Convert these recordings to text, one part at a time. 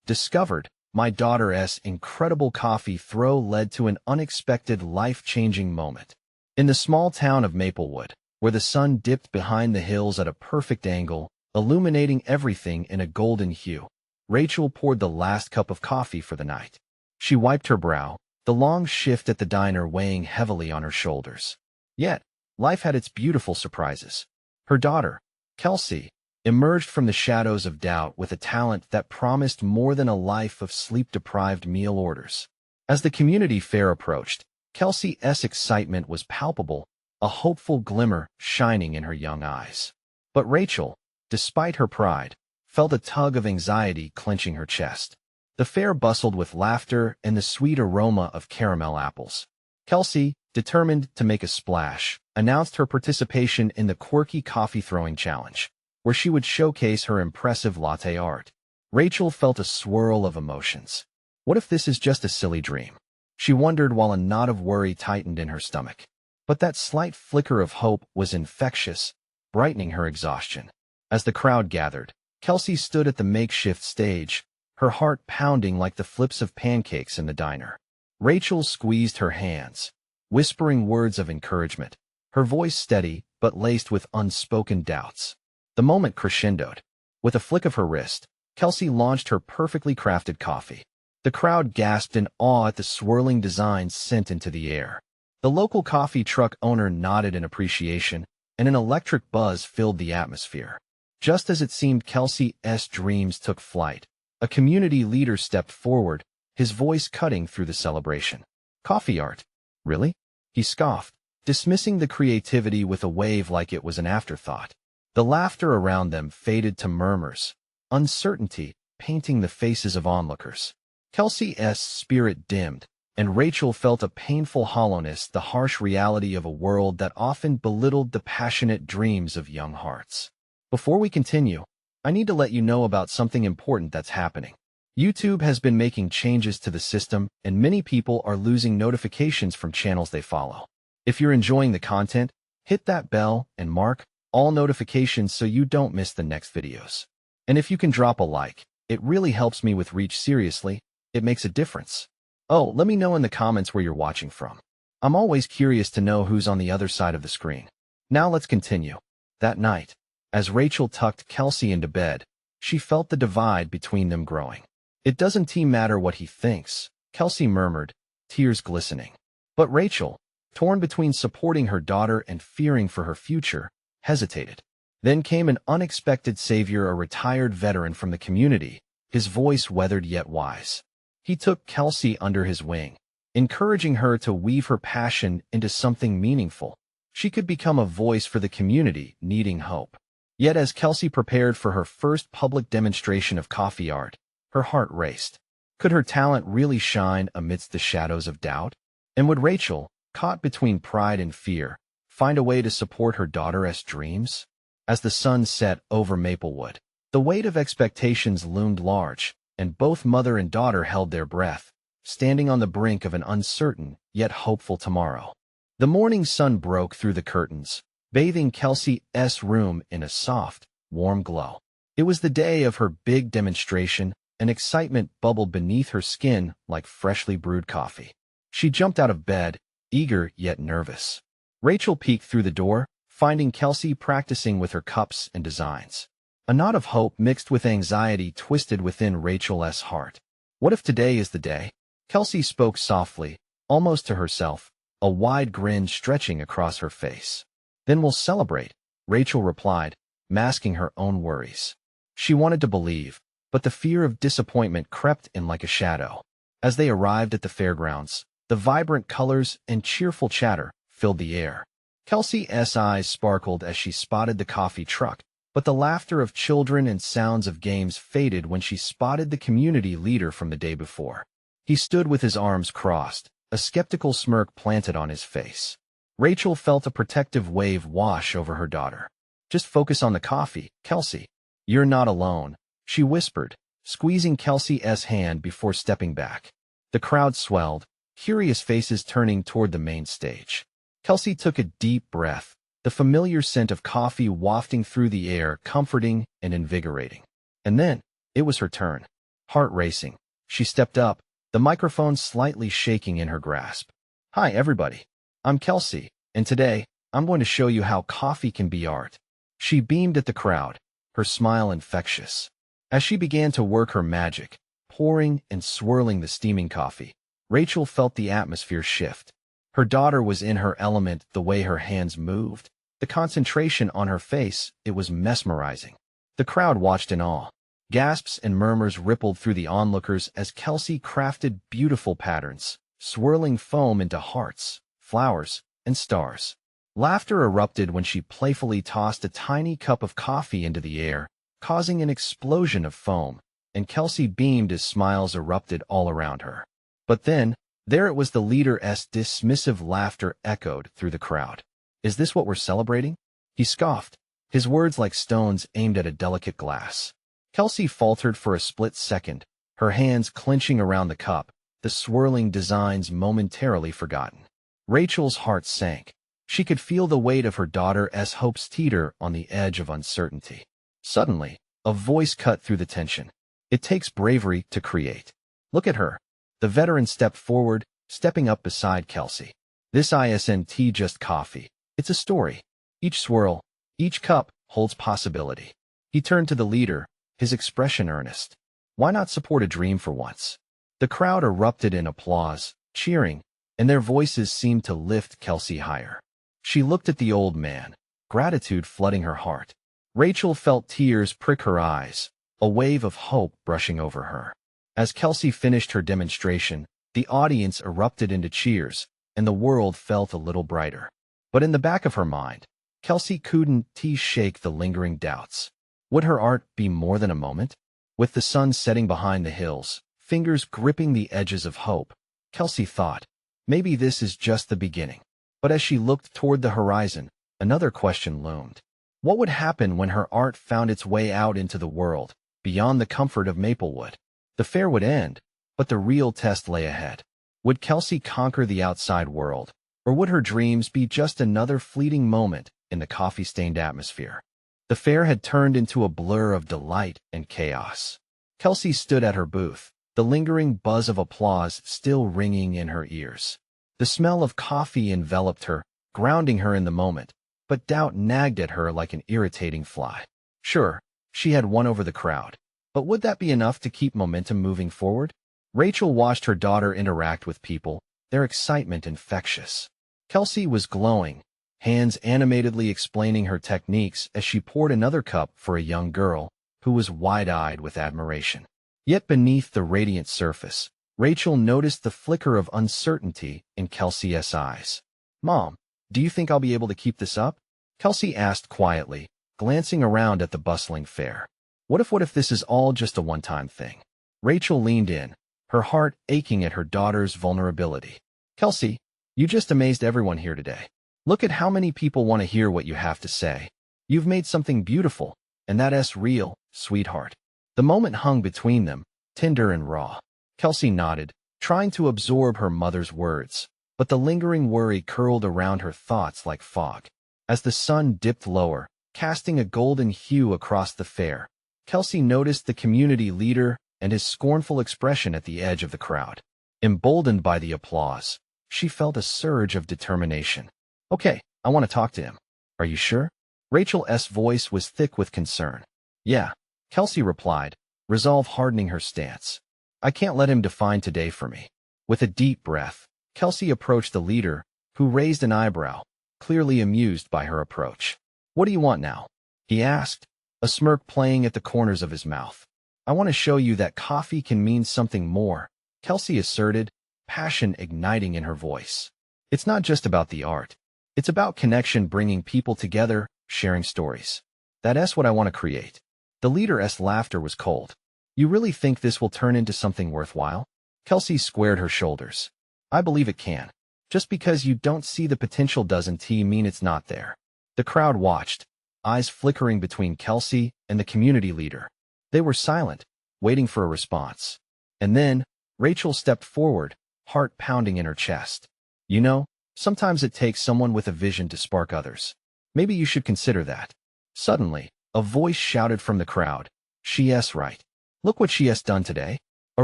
discovered, my daughter's incredible coffee throw led to an unexpected life-changing moment. In the small town of Maplewood, where the sun dipped behind the hills at a perfect angle, illuminating everything in a golden hue, Rachel poured the last cup of coffee for the night. She wiped her brow, the long shift at the diner weighing heavily on her shoulders. Yet, life had its beautiful surprises. Her daughter, Kelsey, emerged from the shadows of doubt with a talent that promised more than a life of sleep-deprived meal orders. As the community fair approached, Kelsey's excitement was palpable, a hopeful glimmer shining in her young eyes. But Rachel, despite her pride, felt a tug of anxiety clenching her chest. The fair bustled with laughter and the sweet aroma of caramel apples. Kelsey, determined to make a splash, announced her participation in the quirky coffee-throwing challenge, where she would showcase her impressive latte art. Rachel felt a swirl of emotions. What if this is just a silly dream? She wondered while a knot of worry tightened in her stomach. But that slight flicker of hope was infectious, brightening her exhaustion. As the crowd gathered, Kelsey stood at the makeshift stage, her heart pounding like the flips of pancakes in the diner. Rachel squeezed her hands, whispering words of encouragement, her voice steady but laced with unspoken doubts. The moment crescendoed. With a flick of her wrist, Kelsey launched her perfectly crafted coffee. The crowd gasped in awe at the swirling designs sent into the air. The local coffee truck owner nodded in appreciation, and an electric buzz filled the atmosphere. Just as it seemed Kelsey's dreams took flight, a community leader stepped forward, his voice cutting through the celebration. Coffee art? Really? He scoffed, dismissing the creativity with a wave like it was an afterthought. The laughter around them faded to murmurs, uncertainty painting the faces of onlookers. Kelsey's spirit dimmed, and Rachel felt a painful hollowness, the harsh reality of a world that often belittled the passionate dreams of young hearts. Before we continue, I need to let you know about something important that's happening. YouTube has been making changes to the system, and many people are losing notifications from channels they follow. If you're enjoying the content, hit that bell and mark all notifications so you don't miss the next videos. And if you can drop a like, it really helps me with reach. Seriously, it makes a difference. Oh, let me know in the comments where you're watching from. I'm always curious to know who's on the other side of the screen. Now let's continue. That night, as Rachel tucked Kelsey into bed, she felt the divide between them growing. It doesn't matter what he thinks, Kelsey murmured, tears glistening. But Rachel, torn between supporting her daughter and fearing for her future, hesitated. Then came an unexpected savior, a retired veteran from the community, his voice weathered yet wise. He took Kelsey under his wing, encouraging her to weave her passion into something meaningful. She could become a voice for the community needing hope. Yet as Kelsey prepared for her first public demonstration of coffee art, her heart raced. Could her talent really shine amidst the shadows of doubt? And would Rachel, caught between pride and fear, find a way to support her daughter's dreams? As the sun set over Maplewood, the weight of expectations loomed large, and both mother and daughter held their breath, standing on the brink of an uncertain yet hopeful tomorrow. The morning sun broke through the curtains, bathing Kelsey's room in a soft, warm glow. It was the day of her big demonstration, and excitement bubbled beneath her skin like freshly brewed coffee. She jumped out of bed, eager yet nervous. Rachel peeked through the door, finding Kelsey practicing with her cups and designs. A knot of hope mixed with anxiety twisted within Rachel's heart. What if today is the day? Kelsey spoke softly, almost to herself, a wide grin stretching across her face. Then we'll celebrate, Rachel replied, masking her own worries. She wanted to believe, but the fear of disappointment crept in like a shadow. As they arrived at the fairgrounds, the vibrant colors and cheerful chatter filled the air. Kelsey's eyes sparkled as she spotted the coffee truck, but the laughter of children and sounds of games faded when she spotted the community leader from the day before. He stood with his arms crossed, a skeptical smirk planted on his face. Rachel felt a protective wave wash over her daughter. Just focus on the coffee, Kelsey. You're not alone, she whispered, squeezing Kelsey's hand before stepping back. The crowd swelled, curious faces turning toward the main stage. Kelsey took a deep breath, the familiar scent of coffee wafting through the air, comforting and invigorating. And then, it was her turn. Heart racing, she stepped up, the microphone slightly shaking in her grasp. Hi, everybody. I'm Kelsey, and today, I'm going to show you how coffee can be art. She beamed at the crowd, her smile infectious. As she began to work her magic, pouring and swirling the steaming coffee, Rachel felt the atmosphere shift. Her daughter was in her element, the way her hands moved, the concentration on her face, it was mesmerizing. The crowd watched in awe. Gasps and murmurs rippled through the onlookers as Kelsey crafted beautiful patterns, swirling foam into hearts, flowers, and stars. Laughter erupted when she playfully tossed a tiny cup of coffee into the air, causing an explosion of foam, and Kelsey beamed as smiles erupted all around her. But then, there it was, the leader's dismissive laughter echoed through the crowd. Is this what we're celebrating? He scoffed, his words like stones aimed at a delicate glass. Kelsey faltered for a split second, her hands clenching around the cup, the swirling designs momentarily forgotten. Rachel's heart sank. She could feel the weight of her daughter's hopes teeter on the edge of uncertainty. Suddenly, a voice cut through the tension. It takes bravery to create. Look at her. The veteran stepped forward, stepping up beside Kelsey. This isn't just coffee. It's a story. Each swirl, each cup, holds possibility. He turned to the leader, his expression earnest. Why not support a dream for once? The crowd erupted in applause, cheering, and their voices seemed to lift Kelsey higher. She looked at the old man, gratitude flooding her heart. Rachel felt tears prick her eyes, a wave of hope brushing over her. As Kelsey finished her demonstration, the audience erupted into cheers, and the world felt a little brighter. But in the back of her mind, Kelsey couldn't shake the lingering doubts. Would her art be more than a moment? With the sun setting behind the hills, fingers gripping the edges of hope, Kelsey thought, maybe this is just the beginning. But as she looked toward the horizon, another question loomed. What would happen when her art found its way out into the world, beyond the comfort of Maplewood? The fair would end, but the real test lay ahead. Would Kelsey conquer the outside world, or would her dreams be just another fleeting moment in the coffee-stained atmosphere? The fair had turned into a blur of delight and chaos. Kelsey stood at her booth, the lingering buzz of applause still ringing in her ears. The smell of coffee enveloped her, grounding her in the moment, but doubt nagged at her like an irritating fly. Sure, she had won over the crowd, but would that be enough to keep momentum moving forward? Rachel watched her daughter interact with people, their excitement infectious. Kelsey was glowing, hands animatedly explaining her techniques as she poured another cup for a young girl who was wide-eyed with admiration. Yet beneath the radiant surface, Rachel noticed the flicker of uncertainty in Kelsey's eyes. Mom, do you think I'll be able to keep this up? Kelsey asked quietly, glancing around at the bustling fair. What if this is all just a one-time thing? Rachel leaned in, her heart aching at her daughter's vulnerability. Kelsey, you just amazed everyone here today. Look at how many people want to hear what you have to say. You've made something beautiful, and that's real, sweetheart. The moment hung between them, tender and raw. Kelsey nodded, trying to absorb her mother's words, but the lingering worry curled around her thoughts like fog. As the sun dipped lower, casting a golden hue across the fair, Kelsey noticed the community leader and his scornful expression at the edge of the crowd. Emboldened by the applause, she felt a surge of determination. Okay, I want to talk to him. Are you sure? Rachel's voice was thick with concern. Yeah, Kelsey replied, resolve hardening her stance. I can't let him define today for me. With a deep breath, Kelsey approached the leader, who raised an eyebrow, clearly amused by her approach. What do you want now? He asked, a smirk playing at the corners of his mouth. I want to show you that coffee can mean something more, Kelsey asserted, passion igniting in her voice. It's not just about the art. It's about connection, bringing people together, sharing stories. That's what I want to create. The leader's laughter was cold. You really think this will turn into something worthwhile? Kelsey squared her shoulders. I believe it can. Just because you don't see the potential doesn't mean it's not there. The crowd watched, eyes flickering between Kelsey and the community leader. They were silent, waiting for a response. And then, Rachel stepped forward, heart pounding in her chest. You know, sometimes it takes someone with a vision to spark others. Maybe you should consider that. Suddenly, a voice shouted from the crowd. She's right. Look what she has done today. A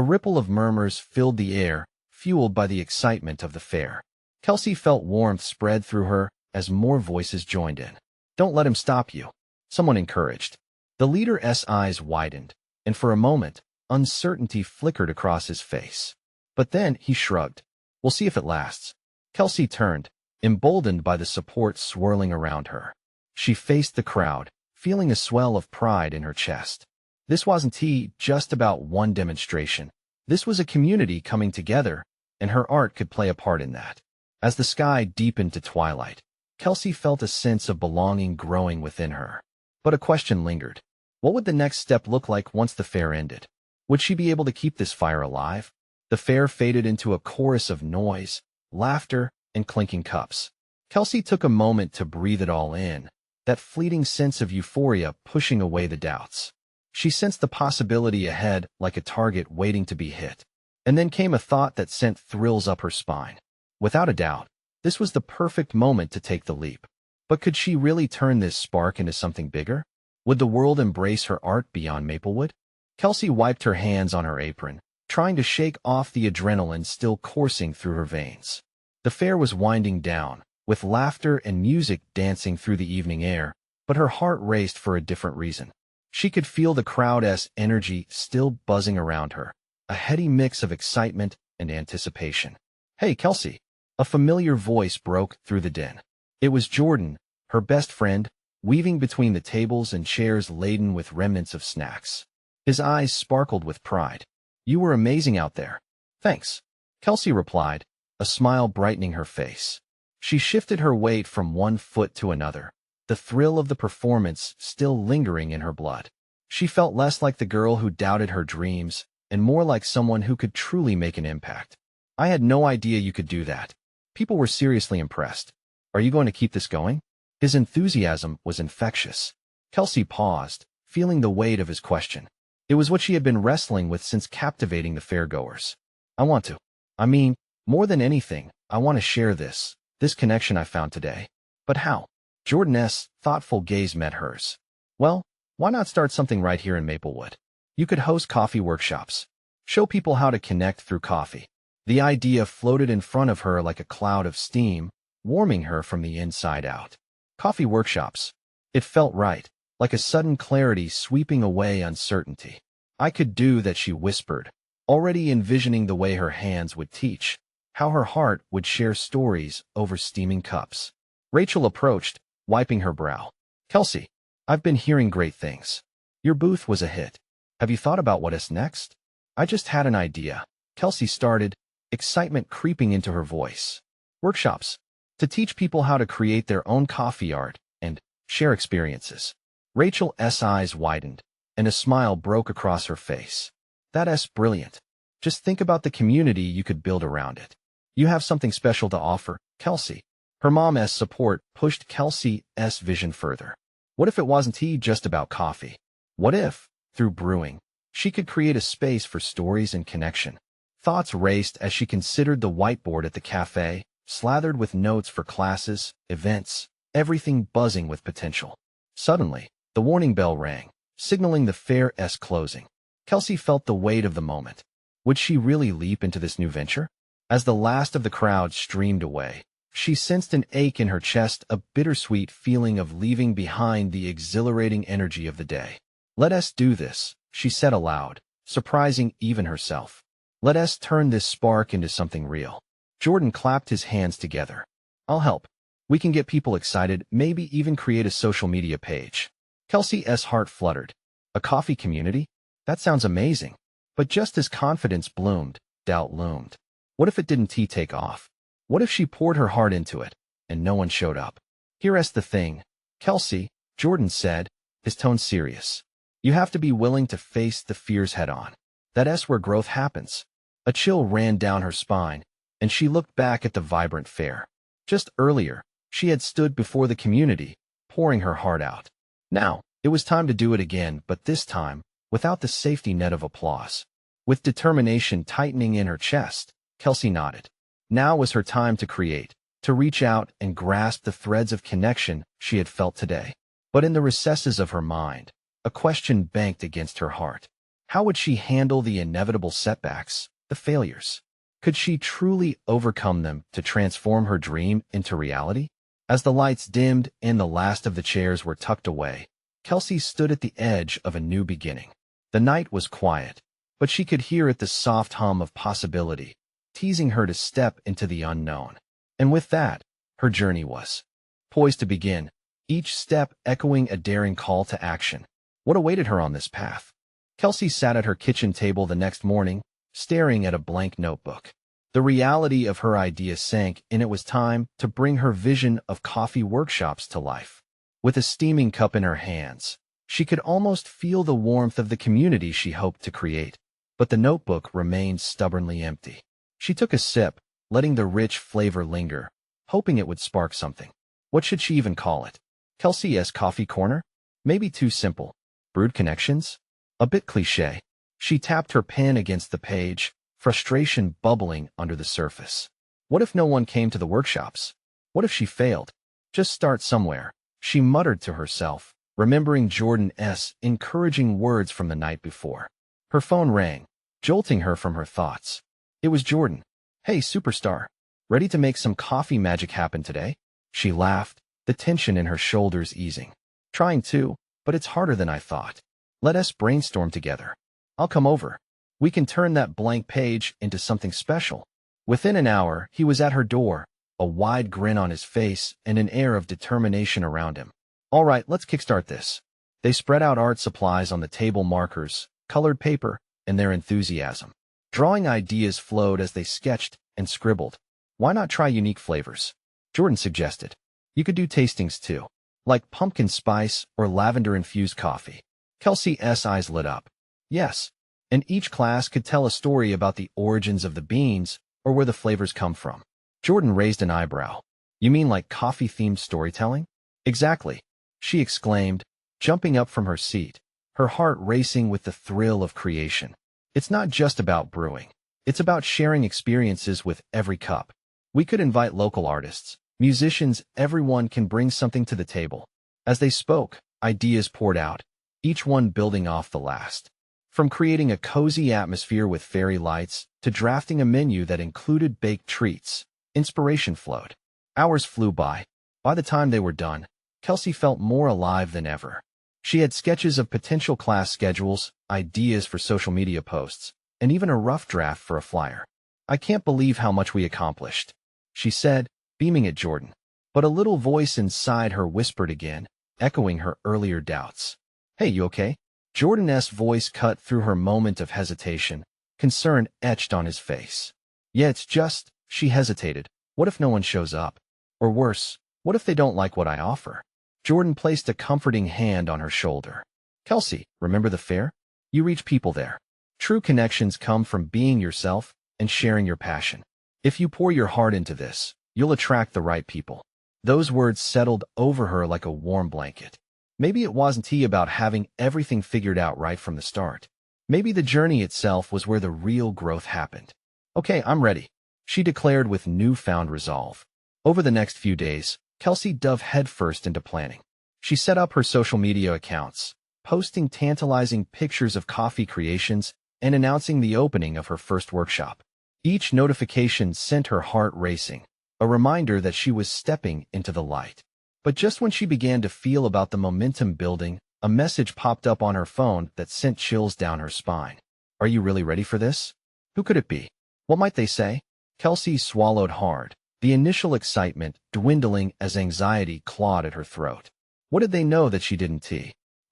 ripple of murmurs filled the air, fueled by the excitement of the fair. Kelsey felt warmth spread through her as more voices joined in. Don't let him stop you, someone encouraged. The leader's eyes widened, and for a moment, uncertainty flickered across his face. But then he shrugged. We'll see if it lasts. Kelsey turned, emboldened by the support swirling around her. She faced the crowd, feeling a swell of pride in her chest. This wasn't just about one demonstration. This was a community coming together, and her art could play a part in that. As the sky deepened to twilight, Kelsey felt a sense of belonging growing within her. But a question lingered. What would the next step look like once the fair ended? Would she be able to keep this fire alive? The fair faded into a chorus of noise, laughter, and clinking cups. Kelsey took a moment to breathe it all in, that fleeting sense of euphoria pushing away the doubts. She sensed the possibility ahead like a target waiting to be hit. And then came a thought that sent thrills up her spine. Without a doubt, this was the perfect moment to take the leap. But could she really turn this spark into something bigger? Would the world embrace her art beyond Maplewood? Kelsey wiped her hands on her apron, trying to shake off the adrenaline still coursing through her veins. The fair was winding down, with laughter and music dancing through the evening air, but her heart raced for a different reason. She could feel the crowd's energy still buzzing around her, a heady mix of excitement and anticipation. Hey, Kelsey! A familiar voice broke through the din. It was Jordan, her best friend, weaving between the tables and chairs laden with remnants of snacks. His eyes sparkled with pride. You were amazing out there. Thanks. Kelsey replied, a smile brightening her face. She shifted her weight from one foot to another, the thrill of the performance still lingering in her blood. She felt less like the girl who doubted her dreams and more like someone who could truly make an impact. I had no idea you could do that. People were seriously impressed. Are you going to keep this going? His enthusiasm was infectious. Kelsey paused, feeling the weight of his question. It was what she had been wrestling with since captivating the fairgoers. I want to. I mean, more than anything, I want to share this connection I found today. But how? Jordan's thoughtful gaze met hers. Well, why not start something right here in Maplewood? You could host coffee workshops. Show people how to connect through coffee. The idea floated in front of her like a cloud of steam, warming her from the inside out. Coffee workshops. It felt right, like a sudden clarity sweeping away uncertainty. I could do that, she whispered, already envisioning the way her hands would teach, how her heart would share stories over steaming cups. Rachel approached, wiping her brow. Kelsey, I've been hearing great things. Your booth was a hit. Have you thought about what's next? I just had an idea. Kelsey started, excitement creeping into her voice. Workshops. To teach people how to create their own coffee art and share experiences. Rachel's eyes widened, and a smile broke across her face. That's brilliant. Just think about the community you could build around it. You have something special to offer, Kelsey. Her mom's support pushed Kelsey's vision further. What if it wasn't just about coffee? What if, through brewing, she could create a space for stories and connection? Thoughts raced as she considered the whiteboard at the cafe, slathered with notes for classes, events, everything buzzing with potential. Suddenly, the warning bell rang, signaling the fair's closing. Kelsey felt the weight of the moment. Would she really leap into this new venture? As the last of the crowd streamed away, she sensed an ache in her chest, a bittersweet feeling of leaving behind the exhilarating energy of the day. Let us do this, she said aloud, surprising even herself. Let us turn this spark into something real. Jordan clapped his hands together. I'll help. We can get people excited, maybe even create a social media page. Kelsey's heart fluttered. A coffee community? That sounds amazing. But just as confidence bloomed, doubt loomed. What if it didn't take off? What if she poured her heart into it, and no one showed up? Here's the thing, Kelsey, Jordan said, his tone serious. You have to be willing to face the fears head-on. That's where growth happens. A chill ran down her spine, and she looked back at the vibrant fair. Just earlier, she had stood before the community, pouring her heart out. Now, it was time to do it again, but this time, without the safety net of applause. With determination tightening in her chest, Kelsey nodded. Now was her time to create, to reach out and grasp the threads of connection she had felt today. But in the recesses of her mind, a question banked against her heart. How would she handle the inevitable setbacks, the failures? Could she truly overcome them to transform her dream into reality? As the lights dimmed and the last of the chairs were tucked away, Kelsey stood at the edge of a new beginning. The night was quiet, but she could hear it, the soft hum of possibility, teasing her to step into the unknown. And with that, her journey was poised to begin, each step echoing a daring call to action. What awaited her on this path? Kelsey sat at her kitchen table the next morning, staring at a blank notebook. The reality of her idea sank, and it was time to bring her vision of coffee workshops to life. With a steaming cup in her hands, she could almost feel the warmth of the community she hoped to create. But the notebook remained stubbornly empty. She took a sip, letting the rich flavor linger, hoping it would spark something. What should she even call it? Kelsey's Coffee Corner? Maybe too simple. Brewed Connections? A bit cliché. She tapped her pen against the page, frustration bubbling under the surface. What if no one came to the workshops? What if she failed? Just start somewhere, she muttered to herself, remembering Jordan's encouraging words from the night before. Her phone rang, jolting her from her thoughts. It was Jordan. Hey, superstar. Ready to make some coffee magic happen today? She laughed, the tension in her shoulders easing. Trying to, but it's harder than I thought. Let us brainstorm together. I'll come over. We can turn that blank page into something special. Within an hour, he was at her door, a wide grin on his face and an air of determination around him. All right, let's kickstart this. They spread out art supplies on the table, markers, colored paper, and their enthusiasm. Drawing ideas flowed as they sketched and scribbled. Why not try unique flavors? Jordan suggested. You could do tastings too, like pumpkin spice or lavender-infused coffee. Kelsey's eyes lit up. Yes, and each class could tell a story about the origins of the beans or where the flavors come from. Jordan raised an eyebrow. You mean like coffee-themed storytelling? Exactly, she exclaimed, jumping up from her seat, her heart racing with the thrill of creation. It's not just about brewing. It's about sharing experiences with every cup. We could invite local artists, musicians, everyone can bring something to the table. As they spoke, ideas poured out, each one building off the last. From creating a cozy atmosphere with fairy lights to drafting a menu that included baked treats, inspiration flowed. Hours flew by. By the time they were done, Kelsey felt more alive than ever. She had sketches of potential class schedules, ideas for social media posts, and even a rough draft for a flyer. I can't believe how much we accomplished, she said, beaming at Jordan. But a little voice inside her whispered again, echoing her earlier doubts. Hey, you okay? Jordan's voice cut through her moment of hesitation, concern etched on his face. Yeah, it's just, she hesitated. What if no one shows up? Or worse, what if they don't like what I offer? Jordan placed a comforting hand on her shoulder. Kelsey, remember the fair? You reach people there. True connections come from being yourself and sharing your passion. If you pour your heart into this, you'll attract the right people. Those words settled over her like a warm blanket. Maybe it wasn't about having everything figured out right from the start. Maybe the journey itself was where the real growth happened. Okay, I'm ready, she declared with newfound resolve. Over the next few days, Kelsey dove headfirst into planning. She set up her social media accounts, posting tantalizing pictures of coffee creations and announcing the opening of her first workshop. Each notification sent her heart racing, a reminder that she was stepping into the light. But just when she began to feel about the momentum building, a message popped up on her phone that sent chills down her spine. Are you really ready for this? Who could it be? What might they say? Kelsey swallowed hard, the initial excitement dwindling as anxiety clawed at her throat. What did they know that she didn't?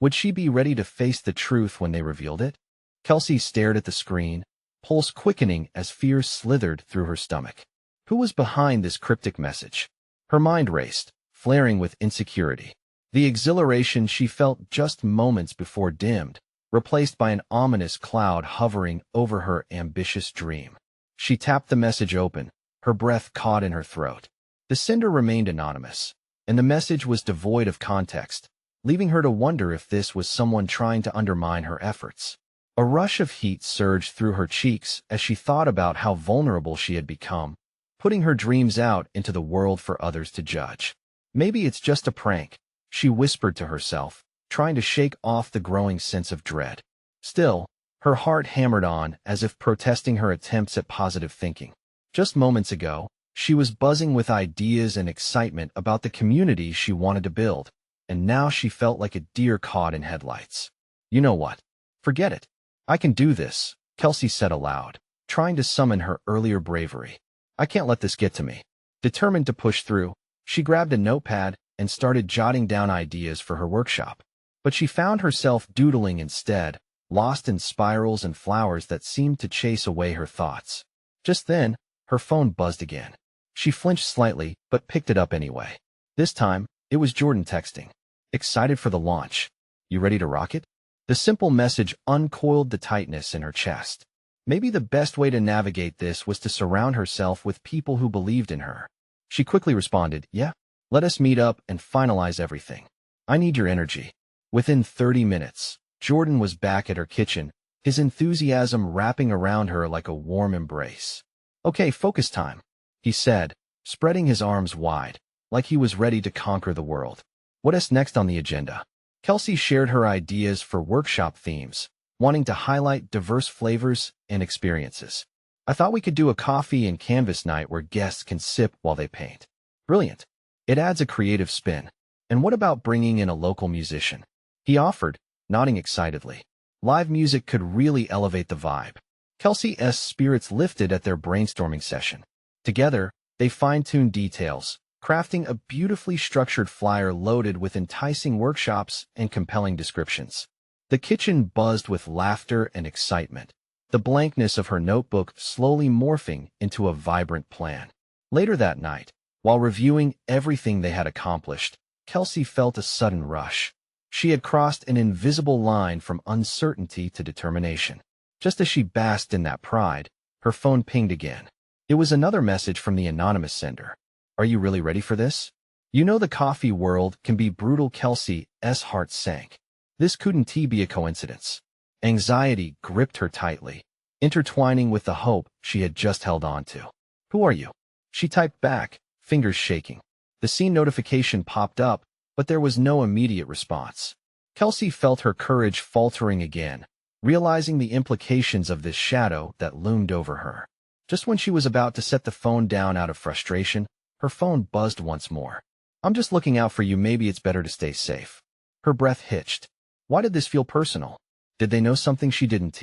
Would she be ready to face the truth when they revealed it? Kelsey stared at the screen, pulse quickening as fear slithered through her stomach. Who was behind this cryptic message? Her mind raced, flaring with insecurity. The exhilaration she felt just moments before dimmed, replaced by an ominous cloud hovering over her ambitious dream. She tapped the message open, her breath caught in her throat. The sender remained anonymous, and the message was devoid of context, leaving her to wonder if this was someone trying to undermine her efforts. A rush of heat surged through her cheeks as she thought about how vulnerable she had become, putting her dreams out into the world for others to judge. Maybe it's just a prank, she whispered to herself, trying to shake off the growing sense of dread. Still, Her heart hammered on as if protesting her attempts at positive thinking. Just moments ago, she was buzzing with ideas and excitement about the community she wanted to build, and now she felt like a deer caught in headlights. You know what? Forget it. I can do this, Kelsey said aloud, trying to summon her earlier bravery. I can't let this get to me. Determined to push through, she grabbed a notepad and started jotting down ideas for her workshop. But she found herself doodling instead, lost in spirals and flowers that seemed to chase away her thoughts. Just then, her phone buzzed again. She flinched slightly, but picked it up anyway. This time, it was Jordan texting. Excited for the launch. You ready to rock it? The simple message uncoiled the tightness in her chest. Maybe the best way to navigate this was to surround herself with people who believed in her. She quickly responded, yeah, let us meet up and finalize everything. I need your energy. Within 30 minutes, Jordan was back at her kitchen, his enthusiasm wrapping around her like a warm embrace. Okay, focus time, he said, spreading his arms wide, like he was ready to conquer the world. What is next on the agenda? Kelsey shared her ideas for workshop themes, wanting to highlight diverse flavors and experiences. I thought we could do a coffee and canvas night where guests can sip while they paint. Brilliant. It adds a creative spin. And what about bringing in a local musician? He offered, nodding excitedly. Live music could really elevate the vibe. Kelsey's spirits lifted at their brainstorming session. Together, they fine-tuned details, crafting a beautifully structured flyer loaded with enticing workshops and compelling descriptions. The kitchen buzzed with laughter and excitement, the blankness of her notebook slowly morphing into a vibrant plan. Later that night, while reviewing everything they had accomplished, Kelsey felt a sudden rush. She had crossed an invisible line from uncertainty to determination. Just as she basked in that pride, her phone pinged again. It was another message from the anonymous sender. Are you really ready for this? You know the coffee world can be brutal. Kelsey's heart sank. This couldn't be a coincidence. Anxiety gripped her tightly, intertwining with the hope she had just held on to. Who are you? She typed back, fingers shaking. The scene notification popped up, but there was no immediate response. Kelsey felt her courage faltering again, realizing the implications of this shadow that loomed over her. Just when she was about to set the phone down out of frustration, her phone buzzed once more. I'm just looking out for you. Maybe it's better to stay safe. Her breath hitched. Why did this feel personal? Did they know something she didn't?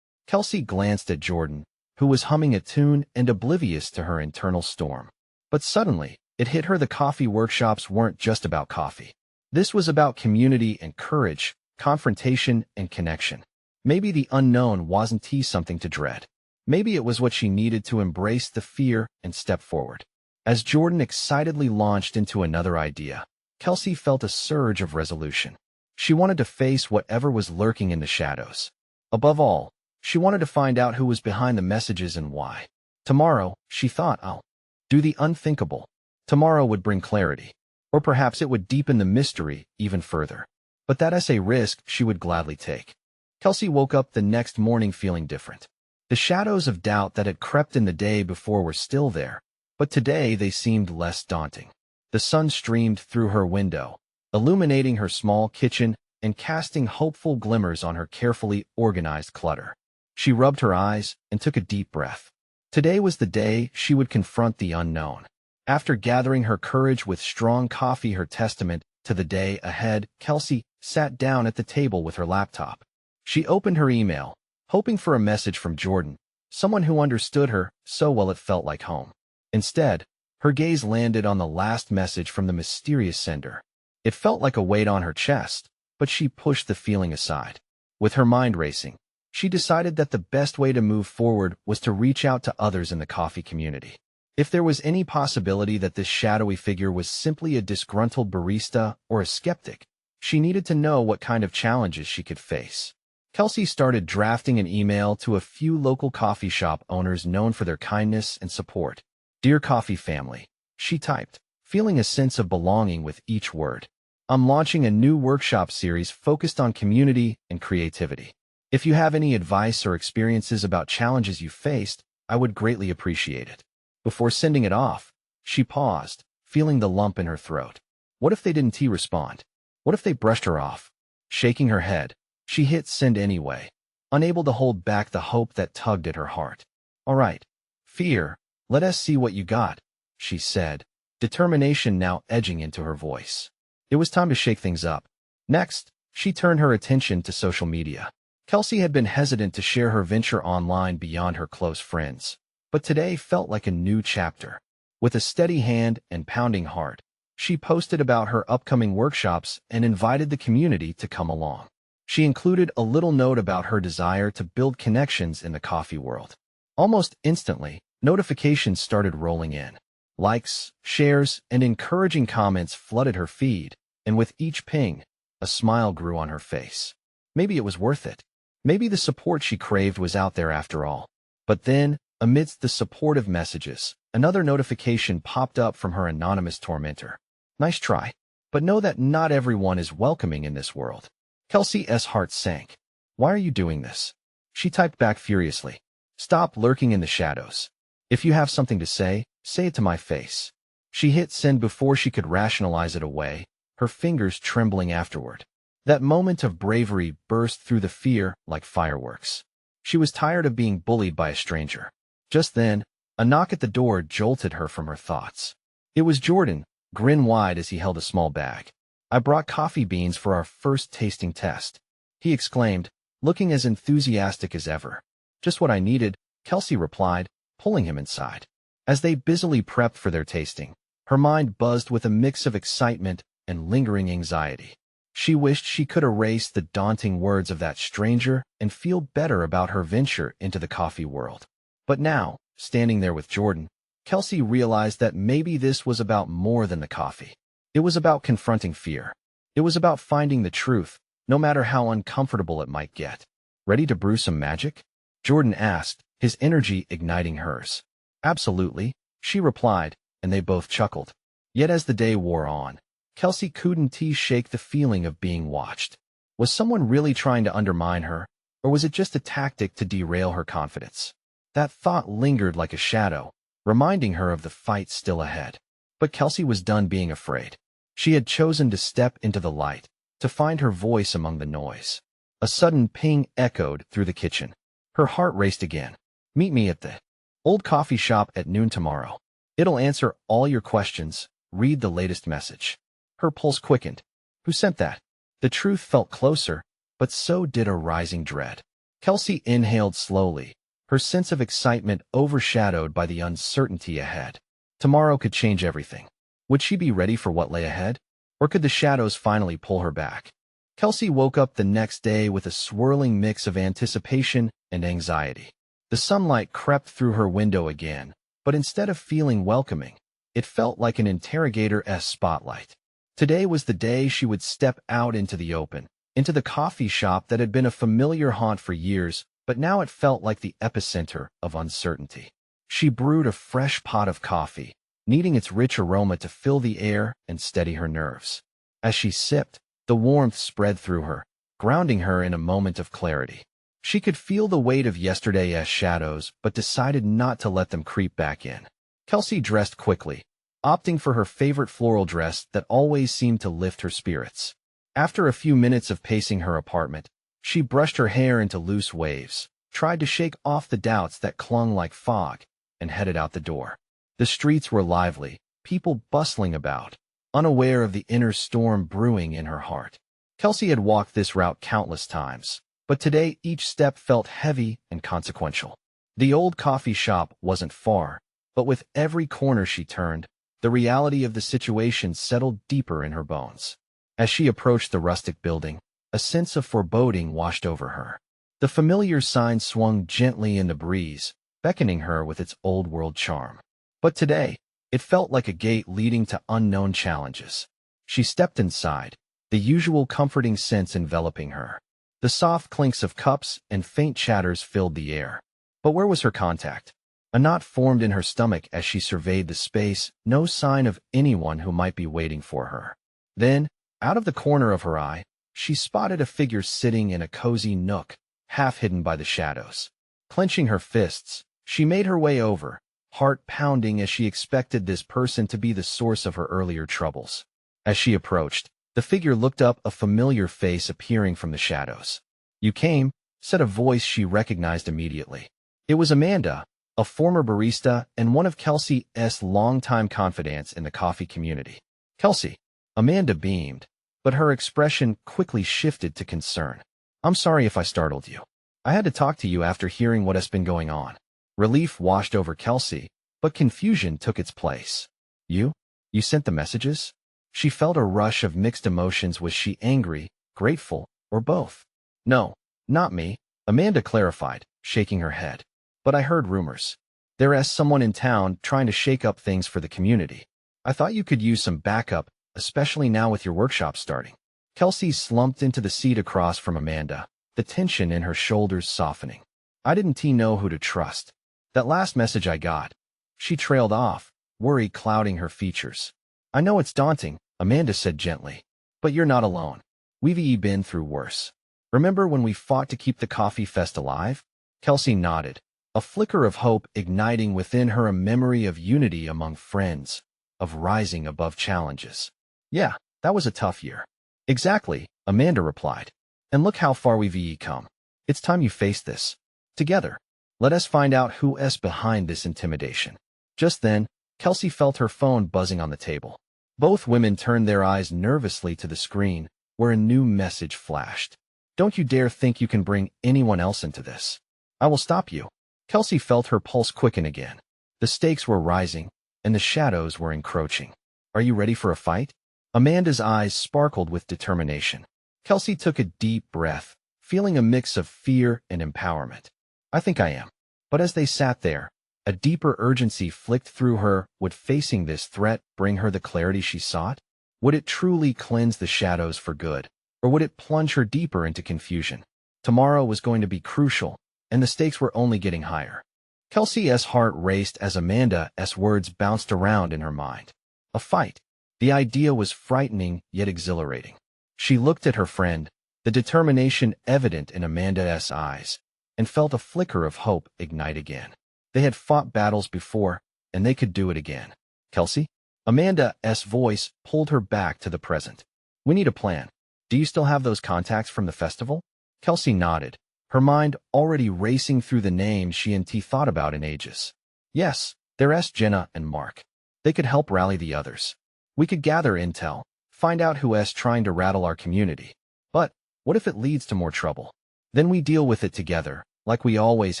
Kelsey glanced at Jordan, who was humming a tune and oblivious to her internal storm. But suddenly, it hit her the coffee workshops weren't just about coffee. This was about community and courage, confrontation and connection. Maybe the unknown wasn't something to dread. Maybe it was what she needed to embrace the fear and step forward. As Jordan excitedly launched into another idea, Kelsey felt a surge of resolution. She wanted to face whatever was lurking in the shadows. Above all, she wanted to find out who was behind the messages and why. Tomorrow, she thought, I'll do the unthinkable. Tomorrow would bring clarity. Or perhaps it would deepen the mystery even further. But that is a risk she would gladly take. Kelsey woke up the next morning feeling different. The shadows of doubt that had crept in the day before were still there, but today they seemed less daunting. The sun streamed through her window, illuminating her small kitchen and casting hopeful glimmers on her carefully organized clutter. She rubbed her eyes and took a deep breath. Today was the day she would confront the unknown. After gathering her courage with strong coffee, her testament to the day ahead, Kelsey sat down at the table with her laptop. She opened her email, hoping for a message from Jordan, someone who understood her so well it felt like home. Instead, her gaze landed on the last message from the mysterious sender. It felt like a weight on her chest, but she pushed the feeling aside. With her mind racing, she decided that the best way to move forward was to reach out to others in the coffee community. If there was any possibility that this shadowy figure was simply a disgruntled barista or a skeptic, she needed to know what kind of challenges she could face. Kelsey started drafting an email to a few local coffee shop owners known for their kindness and support. Dear coffee family, she typed, feeling a sense of belonging with each word. I'm launching a new workshop series focused on community and creativity. If you have any advice or experiences about challenges you faced, I would greatly appreciate it. Before sending it off, she paused, feeling the lump in her throat. What if they didn't respond? What if they brushed her off? Shaking her head, she hit send anyway. unable to hold back the hope that tugged at her heart. "All right, fear, let us see what you got," she said, determination now edging into her voice. It was time to shake things up. Next, she turned her attention to social media. Kelsey had been hesitant to share her venture online beyond her close friends, but today felt like a new chapter. With a steady hand and pounding heart, she posted about her upcoming workshops and invited the community to come along. She included a little note about her desire to build connections in the coffee world. Almost instantly, notifications started rolling in. Likes, shares, and encouraging comments flooded her feed, and with each ping, a smile grew on her face. Maybe it was worth it. Maybe the support she craved was out there after all. But then, amidst the supportive messages, another notification popped up from her anonymous tormentor. "Nice try, but know that not everyone is welcoming in this world." Kelsey's heart sank. "Why are you doing this?" She typed back furiously. "Stop lurking in the shadows. If you have something to say it to my face." She hit send before she could rationalize it away, her fingers trembling afterward. That moment of bravery burst through the fear like fireworks. She was tired of being bullied by a stranger. Just then, a knock at the door jolted her from her thoughts. It was Jordan, grin wide as he held a small bag. "I brought coffee beans for our first tasting test," he exclaimed, looking as enthusiastic as ever. "Just what I needed," Kelsey replied, pulling him inside. As they busily prepped for their tasting, her mind buzzed with a mix of excitement and lingering anxiety. She wished she could erase the daunting words of that stranger and feel better about her venture into the coffee world. But now, standing there with Jordan, Kelsey realized that maybe this was about more than the coffee. It was about confronting fear. It was about finding the truth, no matter how uncomfortable it might get. "Ready to brew some magic?" Jordan asked, his energy igniting hers. "Absolutely," she replied, and they both chuckled. Yet as the day wore on, Kelsey couldn't shake the feeling of being watched. Was someone really trying to undermine her, or was it just a tactic to derail her confidence? That thought lingered like a shadow, reminding her of the fight still ahead. But Kelsey was done being afraid. She had chosen to step into the light, to find her voice among the noise. A sudden ping echoed through the kitchen. Her heart raced again. "Meet me at the old coffee shop at noon tomorrow. It'll answer all your questions. Read the latest message." Her pulse quickened. Who sent that? The truth felt closer, but so did a rising dread. Kelsey inhaled slowly, her sense of excitement overshadowed by the uncertainty ahead. Tomorrow could change everything. Would she be ready for what lay ahead? Or could the shadows finally pull her back? Kelsey woke up the next day with a swirling mix of anticipation and anxiety. The sunlight crept through her window again, but instead of feeling welcoming, it felt like an interrogator's spotlight. Today was the day she would step out into the open, into the coffee shop that had been a familiar haunt for years, but now it felt like the epicenter of uncertainty. She brewed a fresh pot of coffee, needing its rich aroma to fill the air and steady her nerves. As she sipped, the warmth spread through her, grounding her in a moment of clarity. She could feel the weight of yesterday's shadows, but decided not to let them creep back in. Kelsey dressed quickly, opting for her favorite floral dress that always seemed to lift her spirits. After a few minutes of pacing her apartment, she brushed her hair into loose waves, tried to shake off the doubts that clung like fog, and headed out the door. The streets were lively, people bustling about, unaware of the inner storm brewing in her heart. Kelsey had walked this route countless times, but today each step felt heavy and consequential. The old coffee shop wasn't far, but with every corner she turned, the reality of the situation settled deeper in her bones. As she approached the rustic building, a sense of foreboding washed over her. The familiar sign swung gently in the breeze, beckoning her with its old-world charm. But today, it felt like a gate leading to unknown challenges. She stepped inside, the usual comforting sense enveloping her. The soft clinks of cups and faint chatters filled the air. But where was her contact? A knot formed in her stomach as she surveyed the space, no sign of anyone who might be waiting for her. Then, out of the corner of her eye, she spotted a figure sitting in a cozy nook, half hidden by the shadows. Clenching her fists, she made her way over, heart pounding as she expected this person to be the source of her earlier troubles. As she approached, the figure looked up, a familiar face appearing from the shadows. "You came," said a voice she recognized immediately. It was Amanda, a former barista and one of Kelsey's longtime confidants in the coffee community. Kelsey. Amanda beamed, but her expression quickly shifted to concern. I'm sorry if I startled you. I had to talk to you after hearing what has been going on. Relief washed over Kelsey, but confusion took its place. You? You sent the messages? She felt a rush of mixed emotions. Was she angry, grateful, or both? No, not me, Amanda clarified, shaking her head. But I heard rumors. There's someone in town trying to shake up things for the community. I thought you could use some backup, especially now with your workshop starting. Kelsey slumped into the seat across from Amanda, the tension in her shoulders softening. I didn't know who to trust. That last message I got. She trailed off, worry clouding her features. I know it's daunting, Amanda said gently. But you're not alone. We've been through worse. Remember when we fought to keep the coffee fest alive? Kelsey nodded, a flicker of hope igniting within her, a memory of unity among friends, of rising above challenges. Yeah, that was a tough year. Exactly, Amanda replied. And look how far we've come. It's time you face this. Together. Let us find out who's behind this intimidation. Just then, Kelsey felt her phone buzzing on the table. Both women turned their eyes nervously to the screen, where a new message flashed. Don't you dare think you can bring anyone else into this. I will stop you. Kelsey felt her pulse quicken again. The stakes were rising, and the shadows were encroaching. Are you ready for a fight? Amanda's eyes sparkled with determination. Kelsey took a deep breath, feeling a mix of fear and empowerment. I think I am. But as they sat there, a deeper urgency flicked through her. Would facing this threat bring her the clarity she sought? Would it truly cleanse the shadows for good? Or would it plunge her deeper into confusion? Tomorrow was going to be crucial, and the stakes were only getting higher. Kelsey's heart raced as Amanda's words bounced around in her mind. A fight. The idea was frightening yet exhilarating. She looked at her friend, the determination evident in Amanda's eyes, and felt a flicker of hope ignite again. They had fought battles before, and they could do it again. Kelsey? Amanda's voice pulled her back to the present. We need a plan. Do you still have those contacts from the festival? Kelsey nodded, her mind already racing through the names she and T thought about in ages. Yes, there's Jenna and Mark. They could help rally the others. We could gather intel, find out who's trying to rattle our community. But what if it leads to more trouble? Then we deal with it together, like we always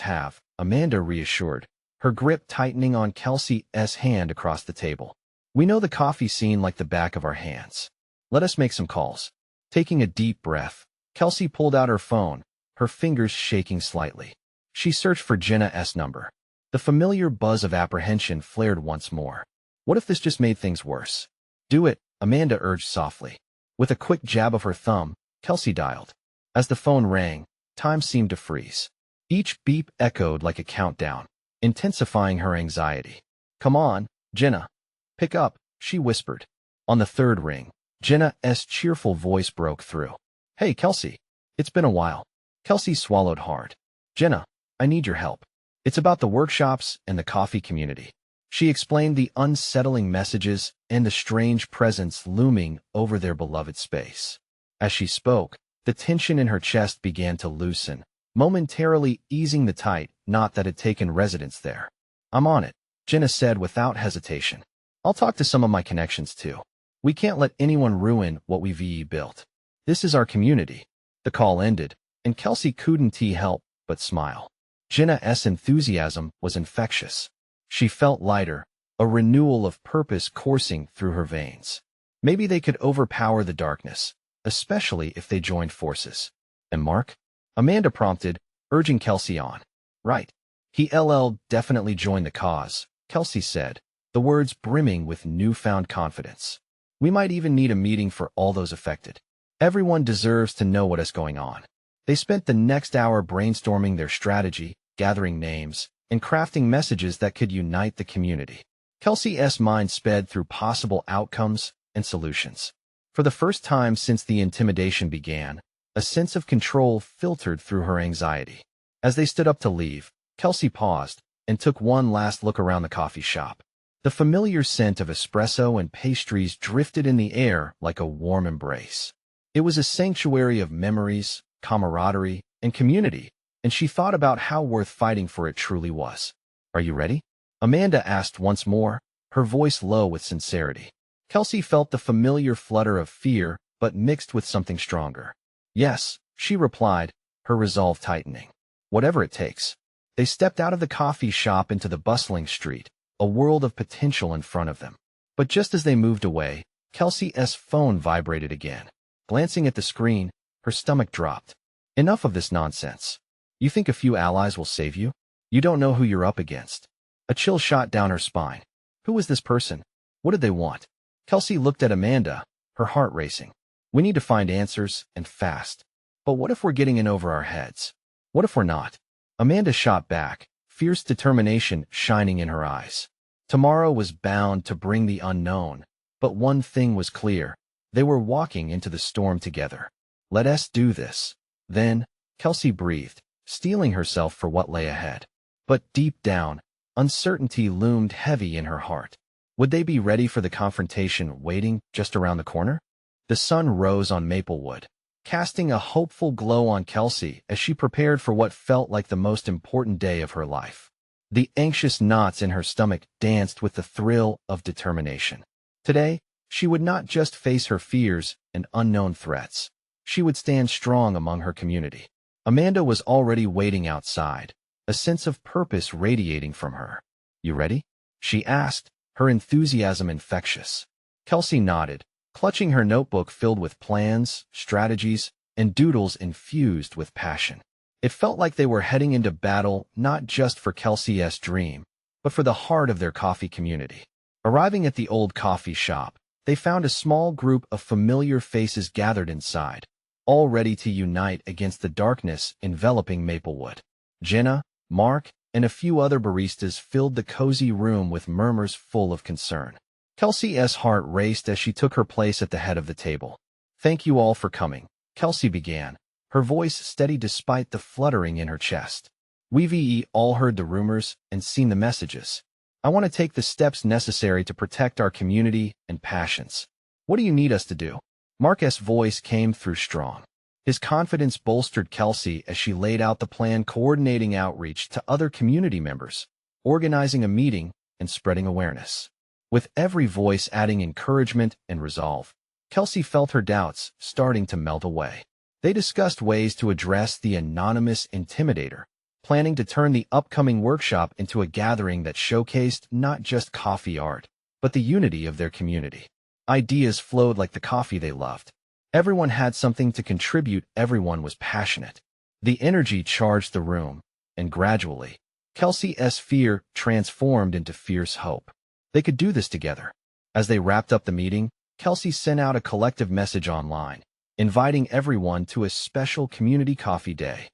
have, Amanda reassured, her grip tightening on Kelsey's hand across the table. We know the coffee scene like the back of our hands. Let us make some calls. Taking a deep breath, Kelsey pulled out her phone, her fingers shaking slightly. She searched for Jenna's number. The familiar buzz of apprehension flared once more. What if this just made things worse? Do it, Amanda urged softly. With a quick jab of her thumb, Kelsey dialed. As the phone rang, time seemed to freeze. Each beep echoed like a countdown, intensifying her anxiety. Come on, Jenna. Pick up, she whispered. On the third ring, Jenna's cheerful voice broke through. Hey, Kelsey. It's been a while. Kelsey swallowed hard. Jenna, I need your help. It's about the workshops and the coffee community. She explained the unsettling messages and the strange presence looming over their beloved space. As she spoke, the tension in her chest began to loosen, momentarily easing the tight knot that had taken residence there. I'm on it, Jenna said without hesitation. I'll talk to some of my connections too. We can't let anyone ruin what we've built. This is our community. The call ended, and Kelsey couldn't help but smile. Jenna's enthusiasm was infectious. She felt lighter, a renewal of purpose coursing through her veins. Maybe they could overpower the darkness, especially if they joined forces. And Mark? Amanda prompted, urging Kelsey on. Right. He'll definitely join the cause, Kelsey said, the words brimming with newfound confidence. We might even need a meeting for all those affected. Everyone deserves to know what is going on. They spent the next hour brainstorming their strategy, gathering names, and crafting messages that could unite the community. Kelsey's mind sped through possible outcomes and solutions. For the first time since the intimidation began, a sense of control filtered through her anxiety. As they stood up to leave, Kelsey paused and took one last look around the coffee shop. The familiar scent of espresso and pastries drifted in the air like a warm embrace. It was a sanctuary of memories, camaraderie, and community, and she thought about how worth fighting for it truly was. Are you ready? Amanda asked once more, her voice low with sincerity. Kelsey felt the familiar flutter of fear, but mixed with something stronger. Yes, she replied, her resolve tightening. Whatever it takes. They stepped out of the coffee shop into the bustling street, a world of potential in front of them. But just as they moved away, Kelsey's phone vibrated again. Glancing at the screen, her stomach dropped. Enough of this nonsense. You think a few allies will save you? You don't know who you're up against. A chill shot down her spine. Who was this person? What did they want? Kelsey looked at Amanda, her heart racing. We need to find answers, and fast. But what if we're getting in over our heads? What if we're not? Amanda shot back, fierce determination shining in her eyes. Tomorrow was bound to bring the unknown, but one thing was clear. They were walking into the storm together. Let us do this. Then, Kelsey breathed, steeling herself for what lay ahead. But deep down, uncertainty loomed heavy in her heart. Would they be ready for the confrontation waiting just around the corner? The sun rose on Maplewood, casting a hopeful glow on Kelsey as she prepared for what felt like the most important day of her life. The anxious knots in her stomach danced with the thrill of determination. Today, she would not just face her fears and unknown threats. She would stand strong among her community. Amanda was already waiting outside, a sense of purpose radiating from her. You ready? She asked, her enthusiasm infectious. Kelsey nodded, clutching her notebook filled with plans, strategies, and doodles infused with passion. It felt like they were heading into battle not just for Kelsey's dream, but for the heart of their coffee community. Arriving at the old coffee shop, they found a small group of familiar faces gathered inside, all ready to unite against the darkness enveloping Maplewood. Jenna, Mark, and a few other baristas filled the cozy room with murmurs full of concern. Kelsey's heart raced as she took her place at the head of the table. Thank you all for coming, Kelsey began, her voice steady despite the fluttering in her chest. We've all heard the rumors and seen the messages. I want to take the steps necessary to protect our community and passions. What do you need us to do? Mark's voice came through strong. His confidence bolstered Kelsey as she laid out the plan, coordinating outreach to other community members, organizing a meeting, and spreading awareness. With every voice adding encouragement and resolve, Kelsey felt her doubts starting to melt away. They discussed ways to address the anonymous intimidator, planning to turn the upcoming workshop into a gathering that showcased not just coffee art, but the unity of their community. Ideas flowed like the coffee they loved. Everyone had something to contribute, everyone was passionate. The energy charged the room, and gradually, Kelsey's fear transformed into fierce hope. They could do this together. As they wrapped up the meeting, Kelsey sent out a collective message online, inviting everyone to a special community coffee day.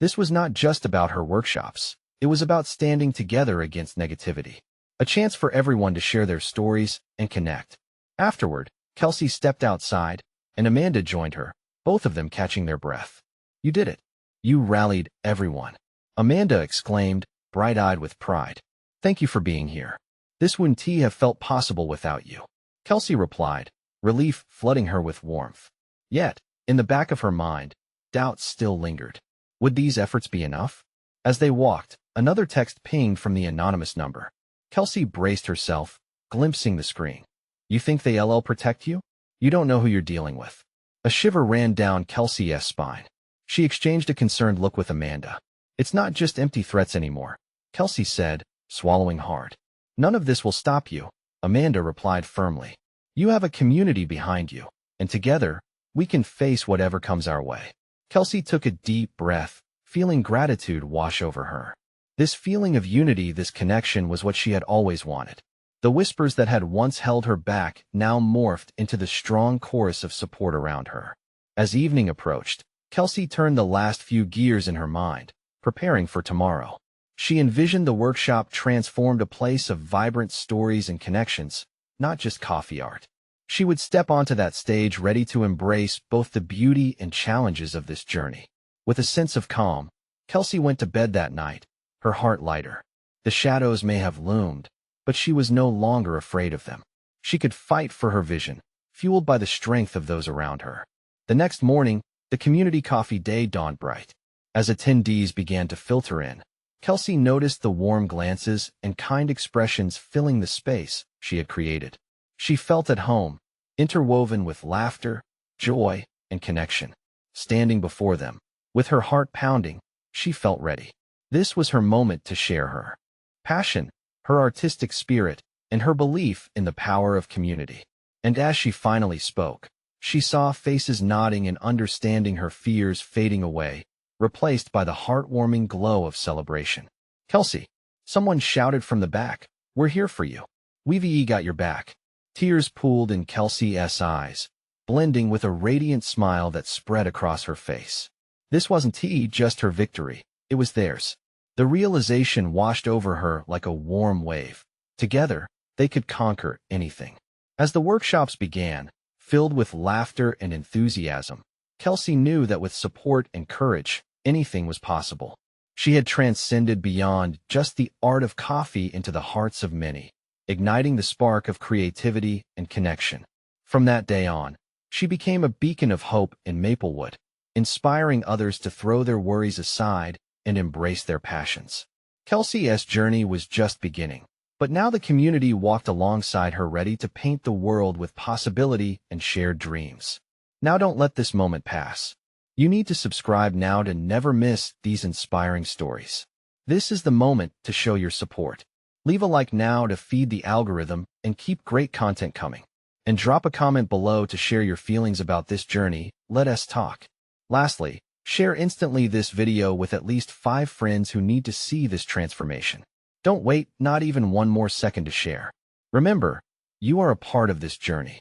This was not just about her workshops. It was about standing together against negativity. A chance for everyone to share their stories and connect. Afterward, Kelsey stepped outside, and Amanda joined her, both of them catching their breath. You did it. You rallied everyone. Amanda exclaimed, bright-eyed with pride. Thank you for being here. This wouldn't have felt possible without you. Kelsey replied, relief flooding her with warmth. Yet, in the back of her mind, doubts still lingered. Would these efforts be enough? As they walked, another text pinged from the anonymous number. Kelsey braced herself, glimpsing the screen. You think they'll protect you? You don't know who you're dealing with. A shiver ran down Kelsey's spine. She exchanged a concerned look with Amanda. It's not just empty threats anymore, Kelsey said, swallowing hard. None of this will stop you, Amanda replied firmly. You have a community behind you, and together, we can face whatever comes our way. Kelsey took a deep breath, feeling gratitude wash over her. This feeling of unity, this connection was what she had always wanted. The whispers that had once held her back now morphed into the strong chorus of support around her. As evening approached, Kelsey turned the last few gears in her mind, preparing for tomorrow. She envisioned the workshop transformed a place of vibrant stories and connections, not just coffee art. She would step onto that stage ready to embrace both the beauty and challenges of this journey. With a sense of calm, Kelsey went to bed that night, her heart lighter. The shadows may have loomed, but she was no longer afraid of them. She could fight for her vision, fueled by the strength of those around her. The next morning, the community coffee day dawned bright. As attendees began to filter in, Kelsey noticed the warm glances and kind expressions filling the space she had created. She felt at home, interwoven with laughter, joy, and connection. Standing before them, with her heart pounding, she felt ready. This was her moment to share her passion, her artistic spirit, and her belief in the power of community. And as she finally spoke, she saw faces nodding and understanding, her fears fading away, replaced by the heartwarming glow of celebration. "Kelsey," someone shouted from the back, "we're here for you. We've got your back." Tears pooled in Kelsey's eyes, blending with a radiant smile that spread across her face. This wasn't just her victory, it was theirs. The realization washed over her like a warm wave. Together, they could conquer anything. As the workshops began, filled with laughter and enthusiasm, Kelsey knew that with support and courage, anything was possible. She had transcended beyond just the art of coffee into the hearts of many, igniting the spark of creativity and connection. From that day on, she became a beacon of hope in Maplewood, inspiring others to throw their worries aside and embrace their passions. Kelsey's journey was just beginning, but now the community walked alongside her, ready to paint the world with possibility and shared dreams. Now don't let this moment pass. You need to subscribe now to never miss these inspiring stories. This is the moment to show your support. Leave a like now to feed the algorithm and keep great content coming. And drop a comment below to share your feelings about this journey. Let us talk. Lastly, share instantly this video with at least 5 friends who need to see this transformation. Don't wait, not even one more second to share. Remember, you are a part of this journey.